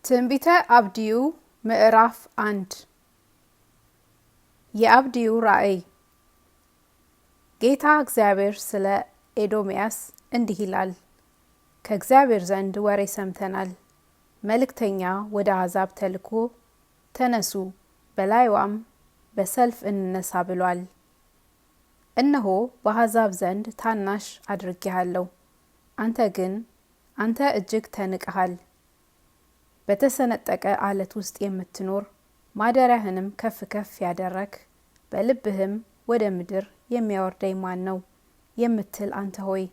ትንቢተ አብድዩ ምዕራፍ 1 የአብድዩ ራእይ። ጌታ እግዚአብሔር ስለ ኤዶምያስ እንዲህ ይላል። ከእግዚአብሔር ዘንድ ወሬ ሰምተናል። መልእክተኛ ወደ አሕዛብ ተልኮ ተነሱ፣ በላይዋም በሰልፍ እንነሳ ብሏል። እነሆ በአሕዛብ ዘንድ ታናሽ አድርጌሃለሁ፣ አንተ እጅግ ተንቀሃል። በተሰነጠቀ አለት ውስጥ የምትኖር ማደሪያህንም ከፍ ከፍ ያደረክ በልብህም ወደ ምድር የሚያወርደኝ ማን ነው የምትል አንተ ሆይ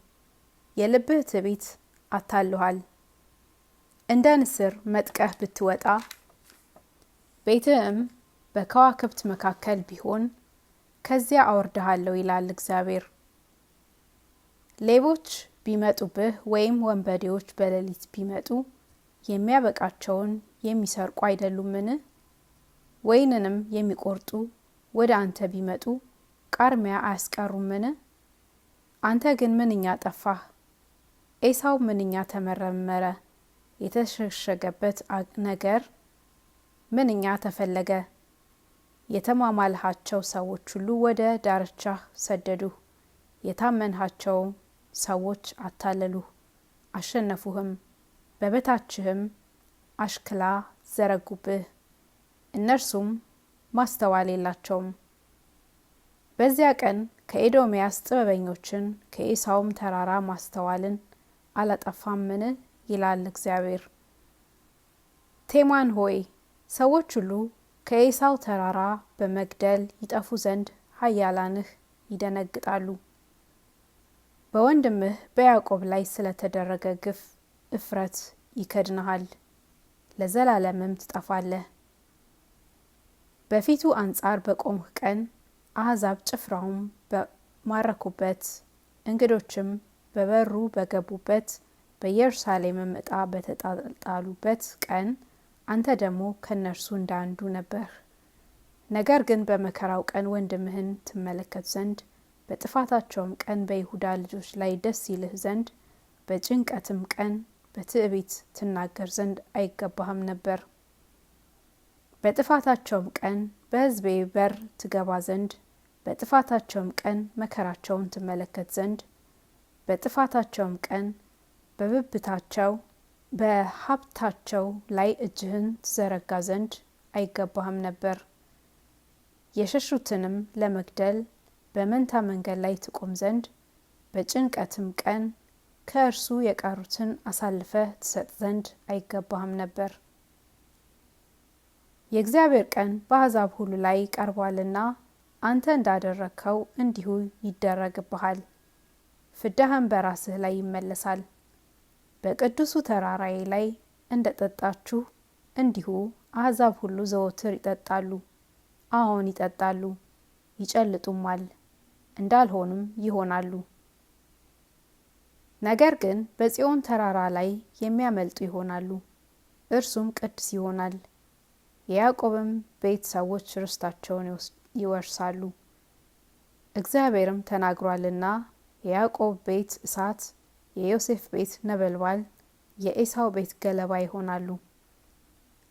የልብህ ትዕቢት አታልሏል። እንደ ንስር መጥቀህ ብትወጣ ቤትህም በከዋክብት መካከል ቢሆን ከዚያ አወርድሃለሁ ይላል እግዚአብሔር። ሌቦች ቢመጡብህ ወይም ወንበዴዎች በሌሊት ቢመጡ የሚያበቃቸውን የሚሰርቁ አይደሉምን? ወይንንም የሚቆርጡ ወደ አንተ ቢመጡ ቃርሚያ አያስቀሩምን? አንተ ግን ምንኛ ጠፋህ! ኤሳው ምንኛ ተመረመረ! የተሸሸገበት ነገር ምንኛ ተፈለገ! የተማማልሃቸው ሰዎች ሁሉ ወደ ዳርቻህ ሰደዱህ። የታመንሃቸው ሰዎች አታለሉህ፣ አሸነፉህም። በበታችህም አሽክላ ዘረጉብህ፣ እነርሱም ማስተዋል የላቸውም። በዚያ ቀን ከኤዶምያስ ጥበበኞችን ከኤሳውም ተራራ ማስተዋልን አላጠፋምን? ይላል እግዚአብሔር። ቴማን ሆይ ሰዎች ሁሉ ከኤሳው ተራራ በመግደል ይጠፉ ዘንድ ኃያላንህ ይደነግጣሉ። በወንድምህ በያዕቆብ ላይ ስለተደረገ ግፍ እፍረት ይከድንሃል፣ ለዘላለምም ትጠፋለህ። በፊቱ አንጻር በቆምህ ቀን አሕዛብ ጭፍራውም በማረኩበት እንግዶችም በበሩ በገቡበት በኢየሩሳሌምም ዕጣ በተጣጣሉበት ቀን አንተ ደግሞ ከነርሱ እንዳንዱ ነበር። ነገር ግን በመከራው ቀን ወንድምህን ትመለከት ዘንድ በጥፋታቸውም ቀን በይሁዳ ልጆች ላይ ደስ ይልህ ዘንድ በጭንቀትም ቀን በትዕቢት ትናገር ዘንድ አይገባህም ነበር። በጥፋታቸውም ቀን በሕዝቤ በር ትገባ ዘንድ በጥፋታቸውም ቀን መከራቸውን ትመለከት ዘንድ በጥፋታቸውም ቀን በብብታቸው በሀብታቸው ላይ እጅህን ትዘረጋ ዘንድ አይገባህም ነበር። የሸሹትንም ለመግደል በመንታ መንገድ ላይ ትቆም ዘንድ በጭንቀትም ቀን ከእርሱ የቀሩትን አሳልፈህ ትሰጥ ዘንድ አይገባህም ነበር። የእግዚአብሔር ቀን በአሕዛብ ሁሉ ላይ ቀርቧልና አንተ እንዳደረግከው እንዲሁ ይደረግብሃል። ፍዳህም በራስህ ላይ ይመለሳል። በቅዱሱ ተራራዬ ላይ እንደ ጠጣችሁ እንዲሁ አሕዛብ ሁሉ ዘወትር ይጠጣሉ። አዎን ይጠጣሉ፣ ይጨልጡማል፣ እንዳልሆኑም ይሆናሉ። ነገር ግን በጽዮን ተራራ ላይ የሚያመልጡ ይሆናሉ፣ እርሱም ቅዱስ ይሆናል። የያዕቆብም ቤት ሰዎች ርስታቸውን ይወርሳሉ። እግዚአብሔርም ተናግሯልና የያዕቆብ ቤት እሳት፣ የዮሴፍ ቤት ነበልባል፣ የኤሳው ቤት ገለባ ይሆናሉ።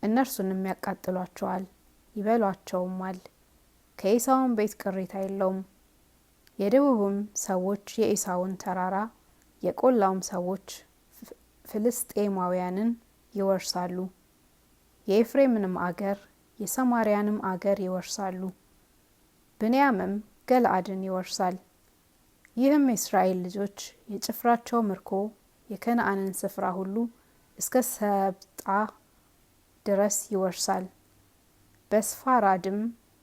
እነርሱንም ያቃጥሏቸዋል፣ ይበሏቸውማል። ከኤሳውም ቤት ቅሬታ የለውም። የደቡብም ሰዎች የኤሳውን ተራራ የቆላውም ሰዎች ፍልስጤማውያንን ይወርሳሉ። የኤፍሬምንም አገር የሰማርያንም አገር ይወርሳሉ። ብንያምም ገለአድን ይወርሳል። ይህም የእስራኤል ልጆች የጭፍራቸው ምርኮ የከነዓንን ስፍራ ሁሉ እስከ ሰብጣ ድረስ ይወርሳል። በስፋራድም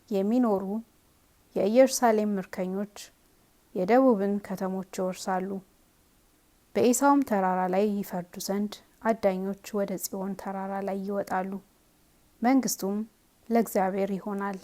የሚኖሩ የኢየሩሳሌም ምርኮኞች የደቡብን ከተሞች ይወርሳሉ። በኤሳውም ተራራ ላይ ይፈርዱ ዘንድ አዳኞች ወደ ጽዮን ተራራ ላይ ይወጣሉ። መንግስቱም ለእግዚአብሔር ይሆናል።